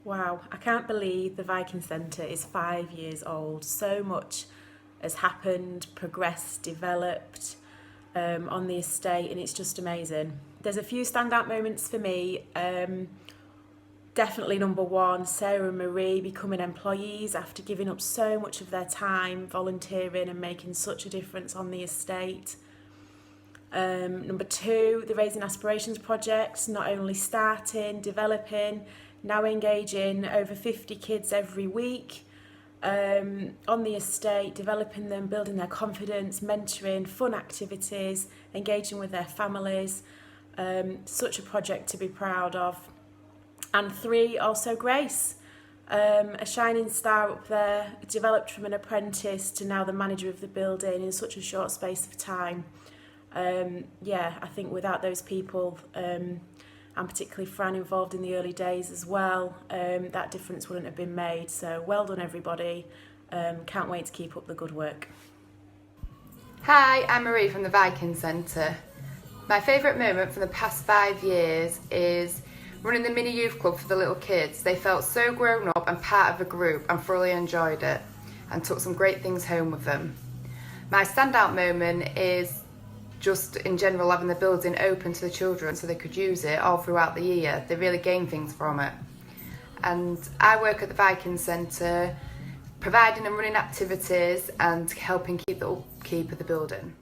Wow, I can't believe the Viking Centre is 5 years old. So much has happened, progressed, developed on the estate, and it's just amazing. There's a few standout moments for me. Definitely number one, Sarah and Marie becoming employees after giving up so much of their time, volunteering and making such a difference on the estate. Number two, the Raising Aspirations project, not only starting, developing, now engaging over 50 kids every week on the estate, developing them, building their confidence, mentoring, fun activities, engaging with their families. Such a project to be proud of. And three, also Grace, a shining star up there, developed from an apprentice to now the manager of the building in such a short space of time. I think without those people, and particularly Fran involved in the early days as well, that difference wouldn't have been made. So well done everybody. Can't wait to keep up the good work. Hi, I'm Marie from the Viking Centre. My favourite moment from the past 5 years is running the mini youth club for the little kids. They felt so grown up and part of a group and thoroughly enjoyed it and took some great things home with them. My standout moment is just in general having the building open to the children so they could use it all throughout the year. They really gain things from it. And I work at the Viking Centre, providing and running activities and helping keep the upkeep of the building.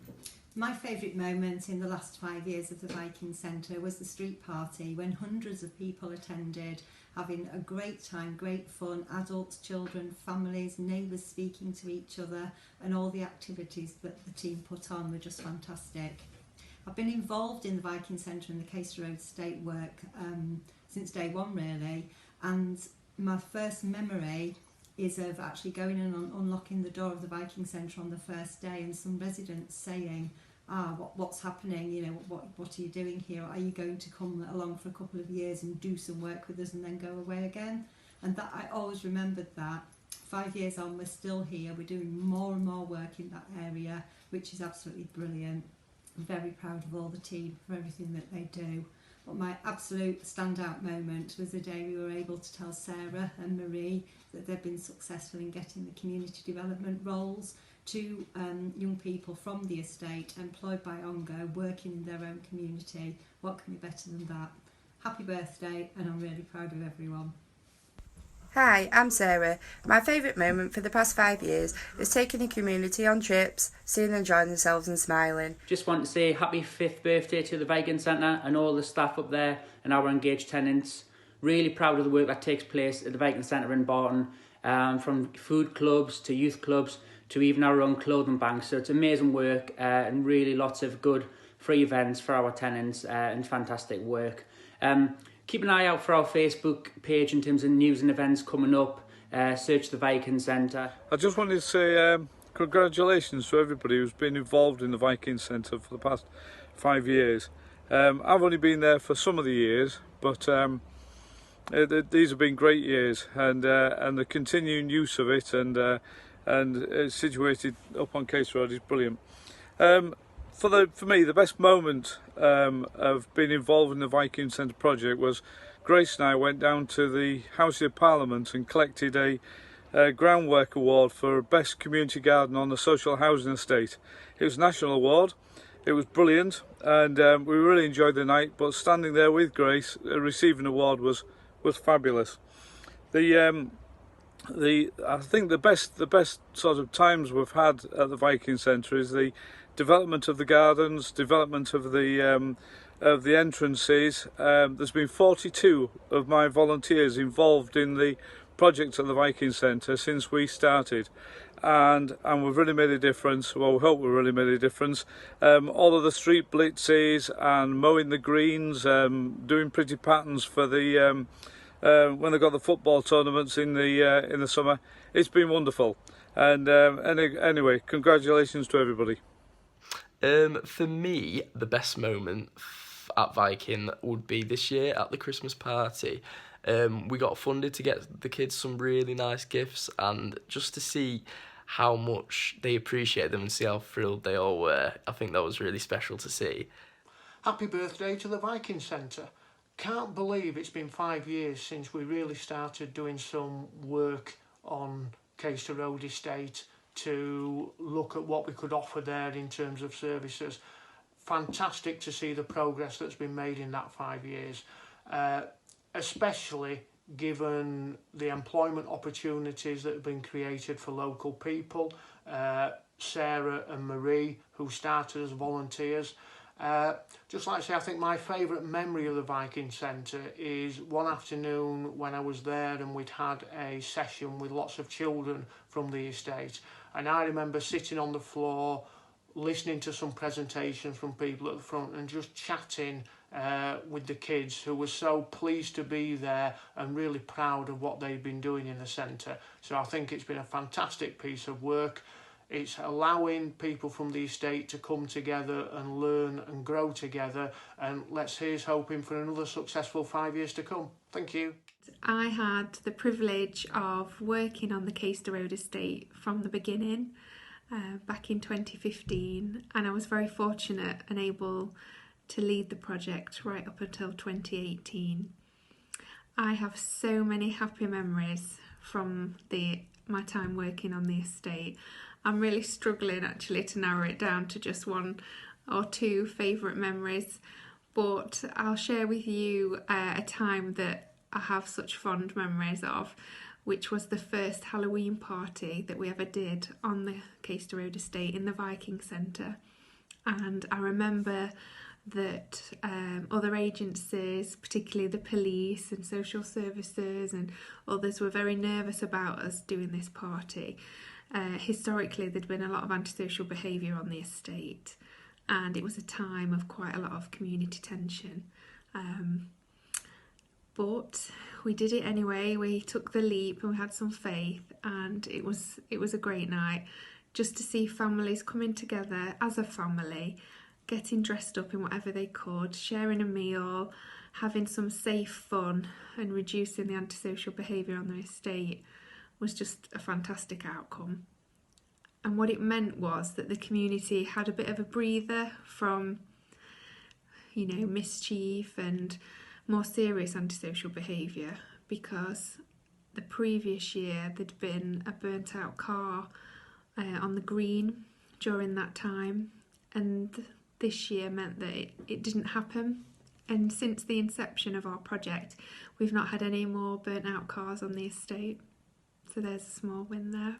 My favourite moment in the last 5 years of the Viking Centre was the street party when hundreds of people attended, having a great time, great fun, adults, children, families, neighbours speaking to each other, and all the activities that the team put on were just fantastic. I've been involved in the Viking Centre and the Caister Road estate work since day one really, and my first memory is of actually going in and unlocking the door of the Viking Centre on the first day and some residents saying, what's happening, you know, what are you doing here? Are you going to come along for a couple of years and do some work with us and then go away again? And that I always remembered that. 5 years on, we're still here, we're doing more and more work in that area, which is absolutely brilliant. I'm very proud of all the team for everything that they do. But my absolute standout moment was the day we were able to tell Sarah and Marie that they've been successful in getting the community development roles to young people from the estate employed by ONGO working in their own community. What can be better than that? Happy birthday, and I'm really proud of everyone. Hi, I'm Sarah. My favourite moment for the past 5 years is taking the community on trips, seeing them enjoying themselves and smiling. Just want to say happy 5th birthday to the Viking Centre and all the staff up there and our engaged tenants. Really proud of the work that takes place at the Viking Centre in Barton, from food clubs to youth clubs to even our own clothing bank. So it's amazing work and really lots of good free events for our tenants and fantastic work. Keep an eye out for our Facebook page in terms of news and events coming up. Search the Viking Centre. I just wanted to say congratulations to everybody who's been involved in the Viking Centre for the past 5 years. I've only been there for some of the years, but these have been great years, and the continuing use of it and it's situated up on Caister Road is brilliant. For me, the best moment of being involved in the Viking Centre project was Grace and I went down to the House of Parliament and collected a groundwork award for Best Community Garden on the Social Housing Estate. It was a national award. It was brilliant, and we really enjoyed the night. But standing there with Grace, receiving the award was fabulous. I think the best sort of times we've had at the Viking Centre is the development of the gardens, development of the entrances. There's been 42 of my volunteers involved in the project at the Viking Centre since we started, and we've really made a difference. Well, we hope we've really made a difference. All of the street blitzes and mowing the greens, doing pretty patterns for the when they got the football tournaments in the summer. It's been wonderful, and anyway, congratulations to everybody. For me, the best moment at Viking would be this year at the Christmas party. We got funded to get the kids some really nice gifts, and just to see how much they appreciate them and see how thrilled they all were, I think that was really special to see. Happy birthday to the Viking Centre. can't believe it's been 5 years since we really started doing some work on Caister Road Estate to look at what we could offer there in terms of services. Fantastic to see the progress that's been made in that 5 years, especially given the employment opportunities that have been created for local people. Sarah and Marie, who started as volunteers. Just like I say, I think my favourite memory of the Viking Centre is one afternoon when I was there and we'd had a session with lots of children from the estate, and I remember sitting on the floor listening to some presentations from people at the front and just chatting with the kids who were so pleased to be there and really proud of what they've been doing in the centre. So I think it's been a fantastic piece of work. It's allowing people from the estate to come together and learn and grow together, and here's hoping for another successful 5 years to come. Thank you. I had the privilege of working on the Caister Road Estate from the beginning back in 2015, and I was very fortunate and able to lead the project right up until 2018. I have so many happy memories from my time working on the estate. I'm really struggling actually to narrow it down to just one or two favourite memories, but I'll share with you a time that I have such fond memories of, which was the first Halloween party that we ever did on the Caister Road Estate in the Viking Centre. And I remember that other agencies, particularly the police and social services and others, were very nervous about us doing this party. Historically, there'd been a lot of antisocial behaviour on the estate, and it was a time of quite a lot of community tension. But we did it anyway. We took the leap and we had some faith, and it was a great night just to see families coming together as a family, getting dressed up in whatever they could, sharing a meal, having some safe fun and reducing the antisocial behaviour on the estate was just a fantastic outcome. And what it meant was that the community had a bit of a breather from, mischief and more serious antisocial behaviour, because the previous year there'd been a burnt out car on the green during that time, and this year meant that it didn't happen. And since the inception of our project, we've not had any more burnt out cars on the estate. So there's a small win there.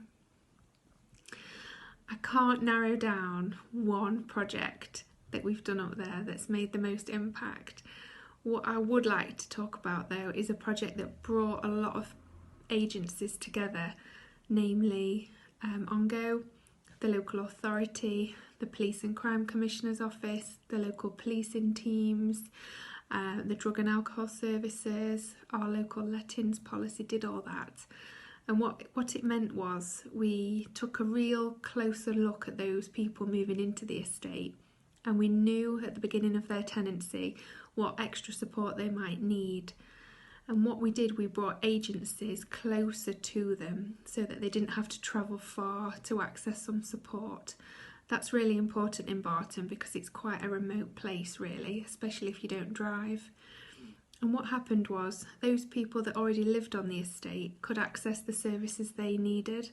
I can't narrow down one project that we've done up there that's made the most impact. What I would like to talk about though is a project that brought a lot of agencies together, namely ONGO, the local authority, the Police and Crime Commissioner's Office, the local policing teams, the Drug and Alcohol Services, our local lettings policy did all that. And what it meant was we took a real closer look at those people moving into the estate, and we knew at the beginning of their tenancy what extra support they might need. And what we did, we brought agencies closer to them so that they didn't have to travel far to access some support. That's really important in Barton because it's quite a remote place really, especially if you don't drive. And what happened was those people that already lived on the estate could access the services they needed.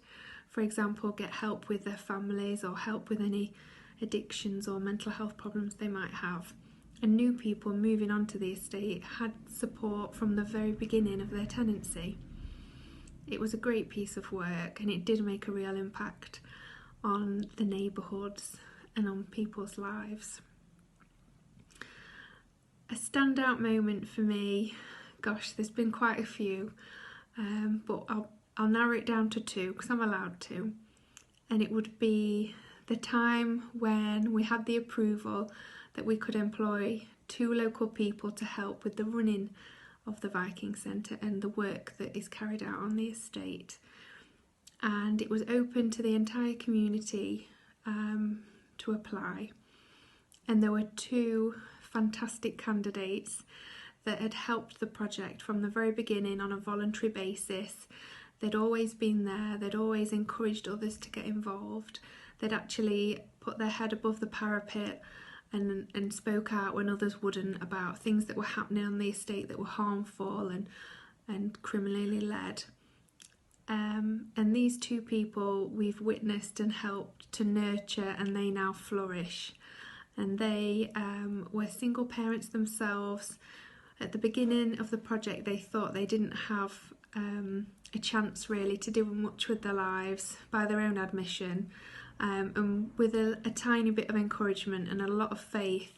For example, get help with their families or help with any addictions or mental health problems they might have. And new people moving onto the estate had support from the very beginning of their tenancy. It was a great piece of work, and it did make a real impact on the neighbourhoods and on people's lives. A standout moment for me, gosh, there's been quite a few, but I'll narrow it down to two because I'm allowed to. And it would be the time when we had the approval that we could employ 2 local people to help with the running of the Viking Centre and the work that is carried out on the estate. And it was open to the entire community to apply. And there were 2 fantastic candidates that had helped the project from the very beginning on a voluntary basis. They'd always been there, they'd always encouraged others to get involved, they'd actually put their head above the parapet and spoke out when others wouldn't about things that were happening on the estate that were harmful and criminally led. And these two people we've witnessed and helped to nurture, and they now flourish. And they were single parents themselves. At the beginning of the project, they thought they didn't have a chance really to do much with their lives, by their own admission. And with a tiny bit of encouragement and a lot of faith,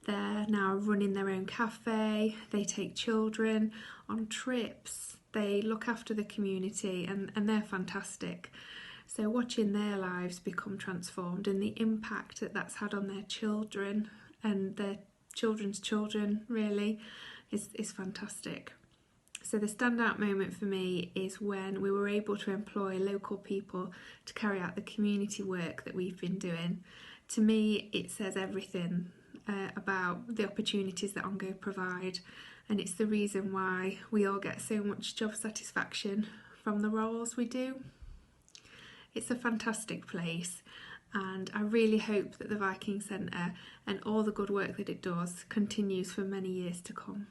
they're now running their own cafe. They take children on trips. They look after the community, and they're fantastic. So watching their lives become transformed and the impact that that's had on their children and their children's children really is fantastic. So the standout moment for me is when we were able to employ local people to carry out the community work that we've been doing. To me, it says everything about the opportunities that OnGo provide, and it's the reason why we all get so much job satisfaction from the roles we do. It's a fantastic place, and I really hope that the Viking Centre and all the good work that it does continues for many years to come.